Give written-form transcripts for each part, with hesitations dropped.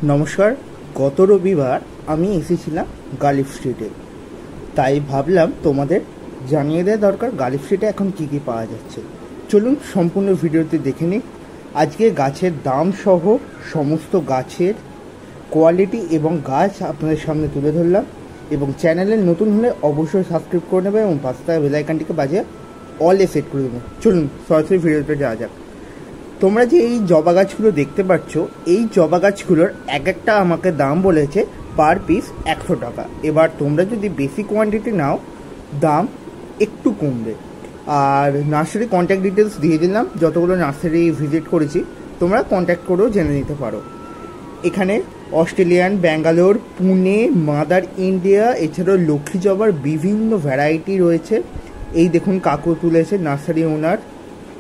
নমস্কার। গত রবিবার আমি এসেছিলাম গালিফ স্ট্রিটে, তাই ভাবলাম তোমাদের জানিয়ে দেওয়া দরকার গালিফ স্ট্রিটে এখন কী কী পাওয়া যাচ্ছে। চলুন সম্পূর্ণ ভিডিওতে দেখে নিই। আজকে গাছের দাম সহ সমস্ত গাছের কোয়ালিটি এবং গাছ আপনাদের সামনে তুলে ধরলাম। এবং চ্যানেলে নতুন হলে অবশ্যই সাবস্ক্রাইব করে নেবে এবং পাশে থাকা বেল আইকনটিকে বাজিয়ে অলে সেট করে দেবেন। চলুন সরাসরি ভিডিওতে যাওয়া যাক। তোমরা যে এই জবা গাছগুলো দেখতে পাচ্ছ, এই জবা গাছগুলোর এক একটা আমাকে দাম বলেছে পার পিস 100 টাকা। এবার তোমরা যদি বেশি কোয়ান্টিটি নাও দাম একটু কমবে। আর নার্সারি কন্ট্যাক্ট ডিটেলস দিয়ে দিলাম, যতগুলো নার্সারি ভিজিট করেছি তোমরা কন্ট্যাক্ট করেও জেনে নিতে পারো। এখানে Australian, Bangalore, Pune, mother India, এছাড়াও লক্ষ্মী জবার বিভিন্ন ভ্যারাইটি রয়েছে। এই দেখুন কাকু তুলেছে, নার্সারি ওনার,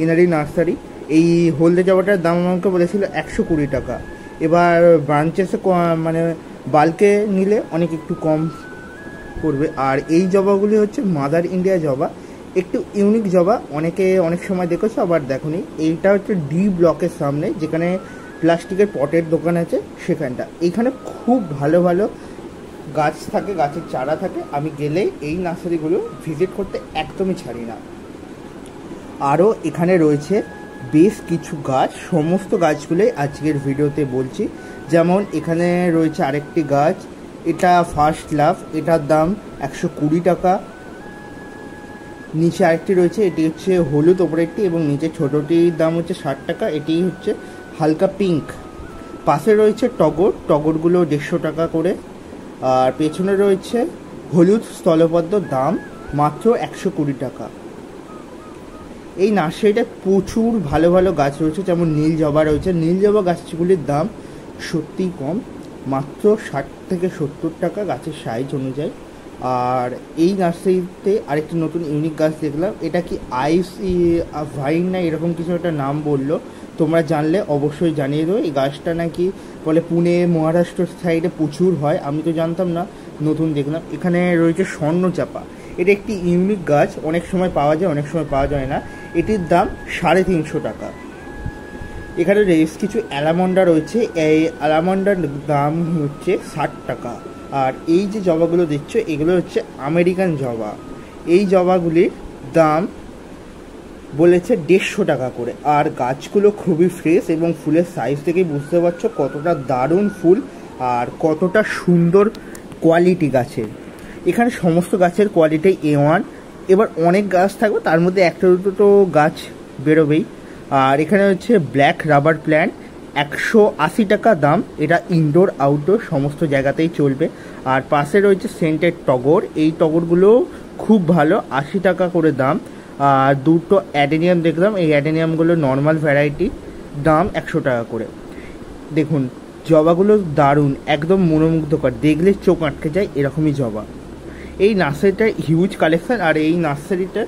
এনারই নার্সারি। এই হলদে জবাটার দাম আমাকে বলেছিল 120 টাকা। এবার ব্রাঞ্চেসে মানে বাল্কে নিলে অনেক একটু কম পড়বে। আর এই জবাগুলি হচ্ছে মাদার ইন্ডিয়া জবা, একটু ইউনিক জবা। অনেক সময় দেখেছো, আবার দেখোনি। এইটা হচ্ছে ডি ব্লকের সামনে, যেখানে প্লাস্টিকের পটের দোকান আছে সেখানটা। এইখানে খুব ভালো ভালো গাছ থাকে, গাছের চারা থাকে। আমি গেলে এই নার্সারিগুলো ভিজিট করতে একদমই ছাড়ি না। আরও এখানে রয়েছে বেশ কিছু গাছ, সমস্ত গাছগুলোই আজকের ভিডিওতে বলছি। যেমন এখানে রয়েছে আরেকটি গাছ, এটা ফার্স্ট লাভ, এটার দাম 120 টাকা। নিচে আরেকটি রয়েছে, এটি হচ্ছে হলুদ ওপরে একটি, এবং নিচে ছোটোটির দাম হচ্ছে 60 টাকা। এটি হচ্ছে হালকা পিঙ্ক। পাশে রয়েছে টগর, টগরগুলো 150 টাকা করে। আর পেছনে রয়েছে হলুদ স্থলপদ্ম, দাম মাত্র 120 টাকা। এই নার্সারিটায় প্রচুর ভালো ভালো গাছ রয়েছে, যেমন নীল জবা রয়েছে। নীল জবা গাছগুলির দাম সত্যিই কম, মাত্র 60 থেকে 70 টাকা গাছের সাইজ অনুযায়ী। আর এই নার্সারিতে আরেকটি নতুন ইউনিক গাছ দেখলাম, এটা কি আইস ভাইন না এরকম কিছু একটা নাম বললো, তোমরা জানলে অবশ্যই জানিয়ে দেবো। এই গাছটা নাকি বলে পুনে, মহারাষ্ট্র সাইডে প্রচুর হয়, আমি তো জানতাম না, নতুন দেখলাম। এখানে রয়েছে স্বর্ণচাপা, এটা একটি ইউনিক গাছ, অনেক সময় পাওয়া যায় অনেক সময় পাওয়া যায় না। এটির দাম 350 টাকা। এখানে বেশ কিছু অ্যালামন্ডা রয়েছে, এই অ্যালামন্ডার দাম হচ্ছে 60 টাকা। আর এই যে জবাগুলো দেখছো এগুলো হচ্ছে আমেরিকান জবা। এই জবাগুলির দাম বলেছে 150 টাকা করে। আর গাছগুলো খুবই ফ্রেশ এবং ফুলের সাইজ থেকেই বুঝতে পারছো কতটা দারুণ ফুল আর কতটা সুন্দর কোয়ালিটি গাছের। এখানে সমস্ত গাছের কোয়ালিটি A1। এবার অনেক গাছ থাকবে, তার মধ্যে একটা দুটো গাছ বেরোবেই। আর এখানে হচ্ছে ব্ল্যাক রাবার প্ল্যান্ট, 180 টাকা দাম। এটা ইনডোর আউটডোর সমস্ত জায়গাতেই চলবে। আর পাশে রয়েছে সেন্টেড টগর, এই টগরগুলো খুব ভালো, 80 টাকা করে দাম। আর দুটো অ্যাডেনিয়াম দেখলাম, এই অ্যাডেনিয়ামগুলো নর্মাল ভ্যারাইটি, দাম 100 টাকা করে। দেখুন জবাগুলো দারুণ, একদম মনোমুগ্ধকর, দেখলে চোখ আটকে যায় এরকমই জবা। এই নার্সারিটার হিউজ কালেকশন। আর এই নার্সারিটার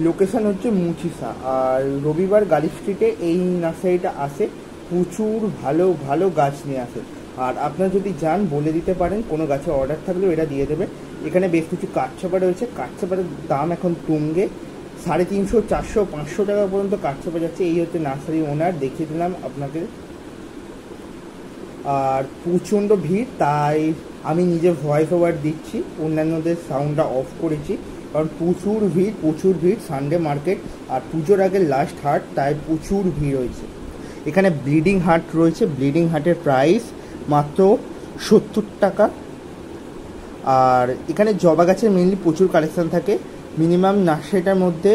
লোকেশান হচ্ছে মুচিসা। আর রবিবার গালিফ স্ট্রিটে এই নার্সারিটা আসে, প্রচুর ভালো ভালো গাছ নিয়ে আসে। আর আপনারা যদি যান বলে দিতে পারেন, কোনো গাছের অর্ডার থাকলেও এরা দিয়ে দেবে। এখানে বেশ কিছু কাঠচাপা রয়েছে, কাঠচাপার দাম এখন তুঙ্গে, 350, 400, 500 টাকা পর্যন্ত কাঠচাপা যাচ্ছে। এই হচ্ছে নার্সারি ওনার, দেখিয়ে দিলাম আপনাকে। আর প্রচণ্ড ভিড়, তাই আমি নিজে ভয়েস ওভার দিচ্ছি, অন্যান্যদের সাউন্ডটা অফ করেছি, কারণ প্রচুর ভিড়। সানডে মার্কেট আর পুজোর আগে লাস্ট হাট, তাই প্রচুর ভিড় হয়েছে। এখানে ব্লিডিং হার্ট রয়েছে, ব্লিডিং হার্টের প্রাইস মাত্র 70 টাকা। আর এখানে জবা গাছের মেনলি প্রচুর কালেকশান থাকে, মিনিমাম নার্সারিটার মধ্যে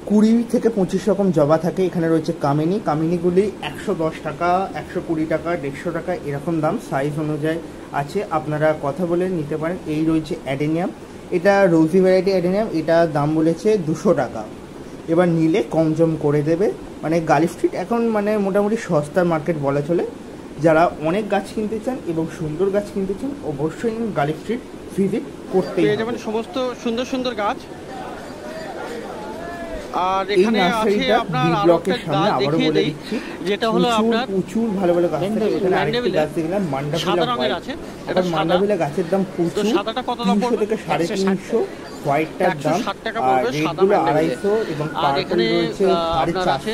20 থেকে 25 রকম জবা থাকে। এখানে রয়েছে কামিনী, কামিনীগুলি 110 টাকা, 120 টাকা, 150 টাকা এরকম দাম, সাইজ অনুযায়ী আছে, আপনারা কথা বলে নিতে পারেন। এই রয়েছে অ্যাডেনিয়াম, এটা রোজি ভ্যারাইটি অ্যাডেনিয়াম, এটা দাম বলেছে 200 টাকা। এবার নিলে কম জম করে দেবে। মানে গালিফ স্ট্রিট এখন মানে মোটামুটি সস্তার মার্কেট বলা চলে। যারা অনেক গাছ কিনতে চান এবং সুন্দর গাছ কিনতে চান অবশ্যই গালিফ স্ট্রিট ভিজিট করতে যাবেন। সমস্ত সুন্দর সুন্দর গাছ। আর এই নার্সারিটা বি ব্লকের সামনে, আবারও বলে দিচ্ছি, যেটা হলো আপনার প্রচুর ভালো ভালো গাছ থাকে। এখানে আরেকটি গাছ দেখলাম মান্ডাভিলা আছে, এটা মান্ডাভিলা গাছের দাম প্রচুর, 300 থেকে 350, হোয়াইটটার দাম, আর রেডগুলো 250 এবং পার্পল রয়েছে 450।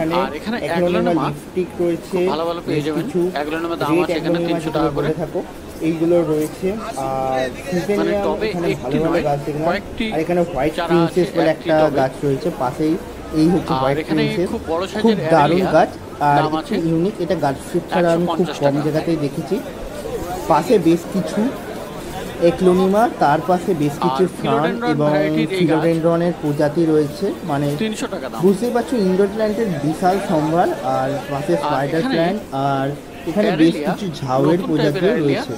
এখানে আর এখানে অ্যাগ্লোনিমা অ্যাগ্লোনিমা লিপস্টিক রয়েছে, খুব ভালো ভালো পেয়ে বেশ যাবেন। কিছু অ্যাগ্লোনিমা দাম রেড আছে এখানে অ্যাগ্লোনিমা 300 যেগুলো টাকা করে। বলে থাকো এইগুলো রয়েছে। আর সিজেনিয়াম টবে এখানে একটি ভালো ভালো নয়, গাছ দেখলাম। কয়েকটি আর এখানে হোয়াইট চারা প্রিন্সেস আছে বলে একটি একটা টবে। গাছ রয়েছে পাশেই, এই হচ্ছে আর হোয়াইট এখানে প্রিন্সেস, খুব বড় খুব সাইজের দারুণ অ্যারেলিয়া, গাছ আর দাম একটু আছে ইউনিক। এটা গাছ ফ্রুট ছাড়া আমি খুব 150 কম টাকা। জায়গাতেই দেখেছি। পাশে বেশ কিছু এক্লোনিমা, তার পাশে বেশ কিছু আর ফার্ন philodendron এবং variety-র এই গাছ। ফিলোডেন্ড্রনের প্রজাতি রয়েছে, মানে 300 টাকা দাম। বুঝতেই পারছো ইনডোর প্ল্যান্টের বিশাল সম্ভার। আর পাশে স্পাইডার এখানে প্ল্যান্ট, আর এখানে বেশ অ্যারেলিয়া, কিছু ঝাউয়ের নতুন প্রজাতিও টাইপের অ্যারেলিয়া, রয়েছে।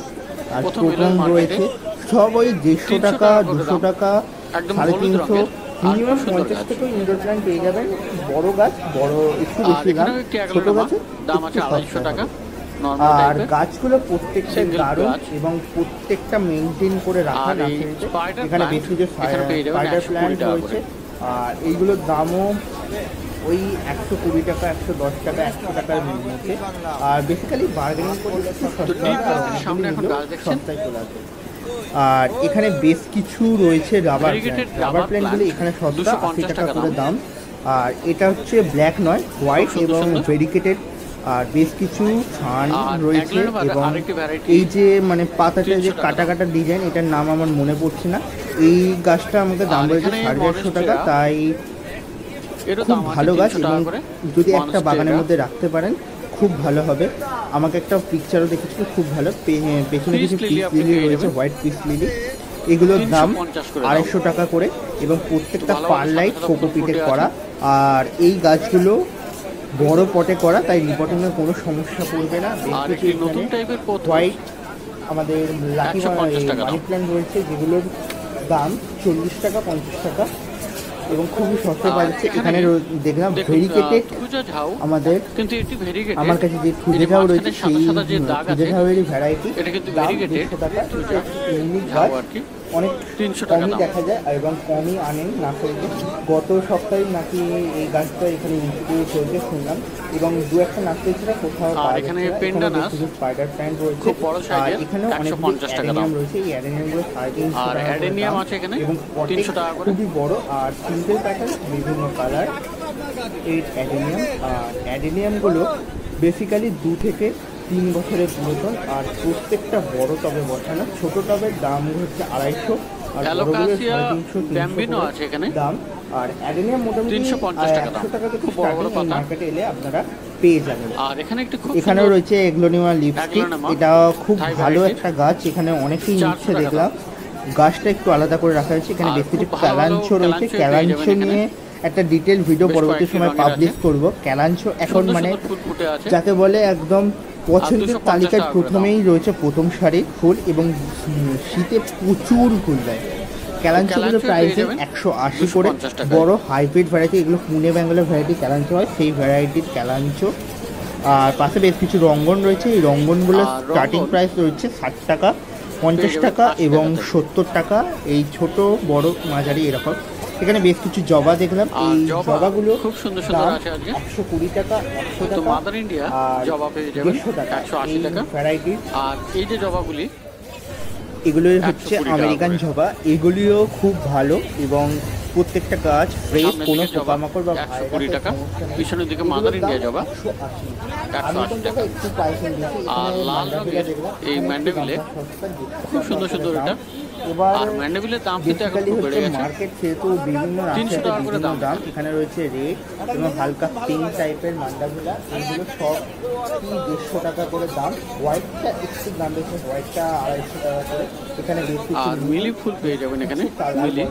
আর প্রথম টোটন এলো রয়েছে, মার্কেটে। সব ওই 150 300 টাকা, টাকা করে 200 দাম। টাকা, একদম 350, হলুদ রঙের, আর মিনিমাম খুব সুন্দর 50 গাছ। থেকে ইনডোর প্ল্যান্ট পেয়ে যাবেন। বড় গাছ, বড় একটু আর বেশি দাম, এখানেও একটি ছোট অ্যাগ্লোনিমা, গাছে দাম আছে একটু 250 সস্তা টাকা, হবে। নরমাল আর টাইপের। গাছগুলো প্রত্যেকটা Single দারুণ গাছ। এবং প্রত্যেকটা মেনটেন করে রাখা আর এই নার্সারিতে। spider এখানে plant বেশ কিছু এখানে পেয়ে যাবেন স্পাইডার 120 প্ল্যান্ট টাকা রয়েছে। করে। আর এইগুলোর দামও ওই 120 টাকা, 110 টাকা, 100 টাকার মধ্যে। আর বেসিক্যালি বার্গেনিং করলে একটু সস্তা ডিপ হয়, আর গাছের সামনে এখন অনেকগুলো গাছ দেখছেন? সস্তায় চলে আসে। আর এখানে বেশ কিছু রয়েছে rubber Variegated plant. Rubber rubber প্ল্যান্টগুলি plant, এখানে সস্তা, 250 80 টাকা টাকা করে দাম। দাম। আর এটা হচ্ছে ব্ল্যাক নয়, হোয়াইট খুব সুন্দর এবং সুন্দর। ভেরিকেটেড। আর বেশ কিছু ফান আর রয়েছে এগুলোর বাদে এবং আরেকটি variety, এই যে মানে পাতাটা 300 যে টাকা কাটা দাম। কাটা ডিজাইন, এটার নাম আমার মনে পড়ছে না। এই গাছটা আমাকে দাম আর বলেছে এখানে 450 টাকা, monstera, তাই এরও খুব দাম আছে ভালো গাছ 300 টাকা এবং করে। যদি একটা Monstera, বাগানের মধ্যে রাখতে পারেন খুব ভালো হবে। আমাকে একটা পিকচারও দেখেছিল, খুব ভালো। পেছনে Peace কিছু lily পিস আপনি লিলি পেয়ে রয়েছে, যাবেন। White peace lily. এগুলোর দাম 350 করে দাম। 250 টাকা করে এবং প্রত্যেকটা ভালো পার ভালো লাইট সাদা সাদা ফুল কোকোপিটের ফুটে করা। আর এই গাছগুলো বড় পটে করা, তাই রিপোর্টিংয়ের কোনো সমস্যা পড়বে না। বেশ আর কিছু একটি নতুন টাইপের পথ হোয়াইট আমাদের লাকি 150 টাকা দাম। মানি প্ল্যান্ট রয়েছে, যেগুলোর দাম 40 টাকা, 50 টাকা এবং খুবই সস্তায় আর পাওয়া যাচ্ছে। এখানে এখানে দেখলাম দেখুন, ভেরিকেটেড থুজা ঝাউ, আমাদের, কিন্তু এটি ভেরিগেটেড। আমার কাছে যে খুদে ঝাউ রয়েছে সেই সাদা যে দাগ খুদে আছে, ঝাউয়েরই ভ্যারাইটি, এটা কিন্তু দাম variegated 150 টাকা। থুজা ইউনিক ঝাউ গাছ, আর কি, অনেক 300 টাকা কমই দাম। দেখা যায় এবং কমই আনেন নার্সারিতে। গত সপ্তাহে নাকি এই গাছটা এখানে ইনস্টিটিউট চলছে শুনলাম, এবং দু একটা নার্সারি ছাড়া কোথাও আর পাওয়া এখানে যাচ্ছে না। পেন্ডানাস, শুধু স্পাইডার প্ল্যান্ট রয়েছে, খুব বড় আর সাইজের, এখানেও অনেক 150 টাকা দাম। অ্যাডেনিয়াম রয়েছে। এই অ্যাডেনিয়ামগুলো 350 আর টাকা করে অ্যাডেনিয়াম দাম আছে এখানে এবং পটে 300 টাকা করে। খুবই বড় আর সিম্পল প্যাটার্ন, বিভিন্ন কালার এই অ্যাডেনিয়াম। আর অ্যাডেনিয়ামগুলো বেসিক্যালি 2 থেকে 3 বছরের পুরাতন, আর প্রত্যেকটা বড় টবে বসানো। ছোট টবের দাম হচ্ছে 250, আর বড়গুলোর অ্যালোকাসিয়া 350, ব্যাম্বিনো 300 আছে এখানে, দাম। আর অ্যাডেনিয়াম মোটামুটি 350 টাকা দাম। 100 টাকা থেকে খুব বড় বড় স্টার্টিং, পাতা। মার্কেটে এলে আপনারা পেয়ে যাবেন। আর এখানে একটি খুব এখানেও সুন্দর রয়েছে এগ্লোনিমা লিপস্টিক, এগ্লোনিমা, এটা খুব থাই ভালো variety, একটা গাছ। এখানে অনেকেই 400 নিচ্ছে টাকা দেখলাম। গাছটা একটু আলাদা করে রাখা হয়েছে। এখানে আর বেশ কিছু খুব ভালো ক্যালাঞ্চো ভালো রয়েছে। ক্যালাঞ্চো পেয়ে ক্যালাঞ্চো যাবেন নিয়ে একটা ডিটেল ভিডিও বেশ পরবর্তী কয়েকটি সময় রঙের পাবলিশ আছে। করব। ক্যালাঞ্চো এখন সুন্দর মানে সুন্দর ফুল ফুটে আছে। যাকে বলে একদম পছন্দের 250 তালিকায় টাকা করে প্রথমেই রয়েছে প্রথম সারির ফুল, এবং শীতে প্রচুর ফুল দেয়। ক্যালাঞ্চোগুলো ক্যালাঞ্চো প্রাইস পেয়ে যাবেন 180 করে। 250 টাকায়। বড় হাইব্রিড ভ্যারাইটি, এগুলো পুনে বেঙ্গলের ভ্যারাইটি ক্যালাঞ্চো হয়, সেই ভ্যারাইটির ক্যালাঞ্চো। আর পাশে বেশ কিছু রঙ্গন রয়েছে। এই রঙ্গনগুলোর আর স্টার্টিং রঙ্গন প্রাইস রয়েছে 60 টাকা, 50 পেয়ে যাবেন টাকা 80 এবং টাকাতে। 70 টাকা। এই ছোট বড় মাঝারি এরকম। এখানে বেশ কিছু জবা দেখলাম। আর এই জবা জবাগুলো খুব সুন্দর সুন্দর দাম আছে আজকে। 120 টাকা, 100 তো টাকা, মাদার ইন্ডিয়া আর জবা পেয়ে যাবেন 150 টাকা। 180 টাকা। ভ্যারাইটি আর এই যে জবাগুলি, এগুলো 120 হচ্ছে টাকা আমেরিকান করে। জবা। এগুলিও খুব ভালো এবং প্রত্যেকটা গাছ ফ্রেশ, সামনের কোনো দিকে জবা পোকামাকড় বা 120 ভাইরাসের টাকা। সমস্যা নেই। পিছনের দিকে এগুলোর মাদার দাম ইন্ডিয়া জবা 180। 180 আমেরিকান টাকা। জবা একটু প্রাইসিং বেশি। আর এখানে লাল ম্যান্ডাভিলা রঙের দেখলাম, এই এখানে একটু ম্যান্ডাভিলে দামটা সস্তা, খুব সুন্দর সুন্দর দাম। এটা। এবার আর ম্যান্ডাভিলের দাম কিন্তু এখন বেসিক্যালি খুব হচ্ছে বেড়ে গেছে। মার্কেট, সেহেতু বিভিন্ন 300 টাকা করে বিভিন্ন দাম। দাম। এখানে রয়েছে রেড এবং হালকা পিঙ্ক টাইপের মান্ডাভিলা, এইগুলো সব 150 টাকা করে দাম। হোয়াইটটা একটু দাম বেশি, হোয়াইটটা 250 টাকা করে। এখানে বেশ কিছু আর মিলি ফুল পেয়ে যাবেন এখানে, মিলি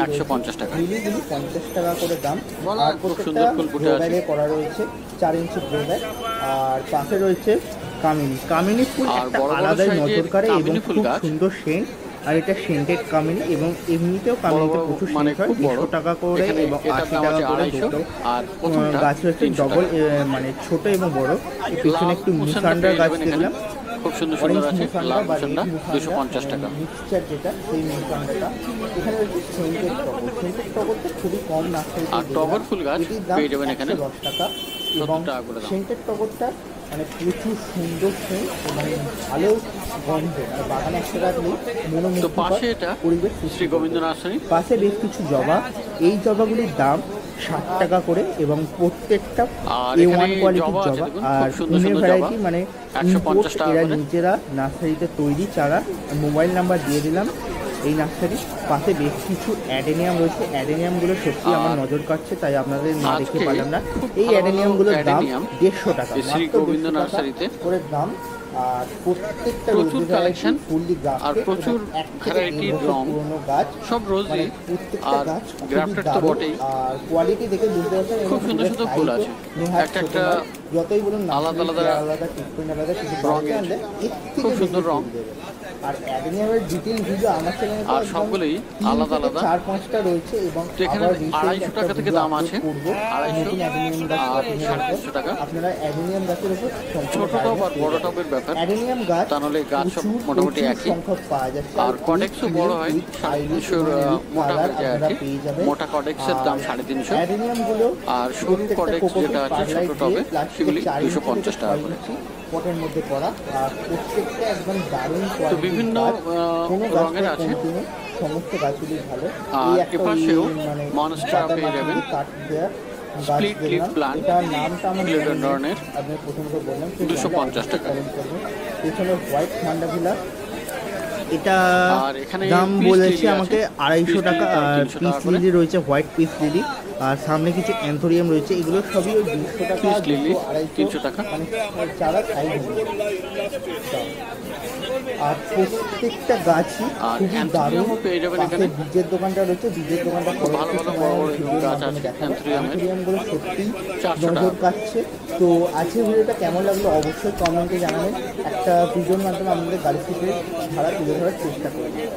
150 টাকা। মিলিগুলি 50 টাকা করে দাম। আর খুব প্রত্যেকটা সুন্দর ফুল ফুটে আছে। ব্যাগে করা রয়েছে 4 ইঞ্চি গ্রো ব্যাগ। আর পাশে রয়েছে কামিনী। কামিনী ফুল আর একটা বড় বড় আলাদাই সাইজের নজর কাড়ে এবং কামিনী ফুল খুব গাছ। সুন্দর সেন্ট। আর এটা সেন্টেড কামিনী এবং এমনিতেও কামিনীতে বড় প্রচুর মানে সেন্ট হয়। খুব বড়। 100 টাকা করে এখানে এবং এটার 80 দাম টাকা আছে করে 250, দুটো। আর প্রথমটা গাছ হচ্ছে 300 ডবল, টাকা। মানে ছোট এবং বড়। এই পেছনে লাল একটু মুসান্ডা মুসান্ডার পেয়ে গাছ যাবেন এখানে, দেখলাম। খুব সুন্দর অরেঞ্জ সুন্দর আছে। মুসান্ডা লাল বা মুসান্ডা রেড মুসান্ডা, 250 টাকা। মিক্সচার যেটা, সেই মুসান্ডাটা। এখানে রয়েছে সেন্টেড টগর। সেন্টেড টগরটা খুবই কম নার্সারিতে আর টগর ফুল গাছ এটির দাম পেয়ে যাবেন এখানে 110 টাকা। 70 এবং টাকা করে দাম। সেন্টেড টগরটা মানে প্রচুর সুন্দর সেন্ট এবং ভালো গন্ধ, আর বাগানে একটা রাখলেই তো মনোমুগ্ধকর পাশে এটা পরিবেশ শ্রী সৃষ্টি গোবিন্দ করবে। নার্সারি। পাশে বেশ কিছু জবা। এই জবাগুলির দাম 60 টাকা করে এবং প্রত্যেকটা আর A1 এখানে কোয়ালিটির জবা আছে জবা। দেখুন, আর খুব সুন্দর পুনে সুন্দর ভ্যারাইটি, জবা, মানে 150 টাকা এরা করে। নিজেরা নার্সারিতে তৈরি চারা। মোবাইল নাম্বার দিয়ে দিলাম এই নার্সারি। পাশে বেশ কিছু অ্যাডেনিয়াম রয়েছে। অ্যাডেনিয়ামগুলো সত্যি আমার আর নজর কাটছে, তাই আপনাদের না দেখে আজকে পারলাম না। খুব এই ভালো অ্যাডেনিয়ামগুলোর দাম অ্যাডেনিয়াম 150 টাকা, এই শ্রী মাত্র গোবিন্দ 150 টাকা নার্সারিতে। করে দাম। আর প্রত্যেকটা প্রচুর কালেকশন ফুললি আর প্রচুর ভ্যারাইটির রং, গাছ সব রোজই প্রত্যেকটা আর গাছ গ্রাফটেড তো বটেই। আর কোয়ালিটি দেখে বুঝতে পারছেন খুব সুন্দর সুন্দর ফুল আছে, একটা একটা যতই বলুন আলাদা আলাদা আলাদা ট্রিটমেন্ট আলাদা কিছু রঙের, খুব সুন্দর রং। আর অ্যাডেনিয়ামের ডিটেইল ভিডিও আমার চ্যানেলে আর সবগুলোই আলাদা আলাদা 4-5টা রয়েছে এবং তো এখানে 250 টাকা থেকে দাম আছে, 250 আর 350 টাকা। আপনারা অ্যাডেনিয়াম গাছের উপর ছোট টব আর বড় টবের ব্যাপার, অ্যাডেনিয়াম গাছ তা নাহলে গাছ সব মোটামুটি একই। সংখ্যক পাওয়া যাচ্ছে আর কডেক্সও বড় হয়, 350 মোটা হয়ে যায় আর কি। মোটা কডেক্সের দাম 350, অ্যাডেনিয়াম গুলো আর সরু কডেক্স যেটা আছে ছোট টবে সেগুলি 250 টাকা করে। পটের মধ্যে করা আর প্রত্যেকটা একদম দারুণ তো বিভিন্ন রঙের আছে, সমস্ত গাছগুলি ভালো। আর এই একটা এপাশেও মানে মনস্টার পেয়ে যাবেন, কাঠ দেওয়া স্প্লিট লিফ প্লান্ট, এটার নামটা আমার ধরনের আপনি প্রথমত বললাম 250 টাকা। পেছনে হোয়াইট ঠান্ডা ভিলা, এটা আর এখানে দাম পিস বলেছে লিলি আমাকে আছে, 250 টাকা। পিস আর লিলি 300 পিস টাকা করে। লিলি রয়েছে, হোয়াইট পিস লিলি। আর সামনে কিছু অ্যান্থোরিয়াম রয়েছে, এগুলো সবই ওই 200 টাকা, পিস লিলি 200, 300 টাকা। মানে চারা সাইজ। আর প্রত্যেকটা গাছই আর খুবই দারুণ। অ্যান্থোরিয়ামও পেয়ে যাবেন এখানে। পাশে বীজের দোকানটা রয়েছে, বীজের দোকানটা ভালো ভালো বড় বড় গাছ আছে অ্যান্থোরিয়ামগুলো সত্যি 400 নজর টাকা। কাটছে। তো আজকের ভিডিওটা কেমন লাগলো অবশ্যই কমেন্টে জানাবেন। একটা ভিডিওর মাধ্যমে আমাদের গাড়ি থেকে ভাড়া তুলে ধরার চেষ্টা করবেন।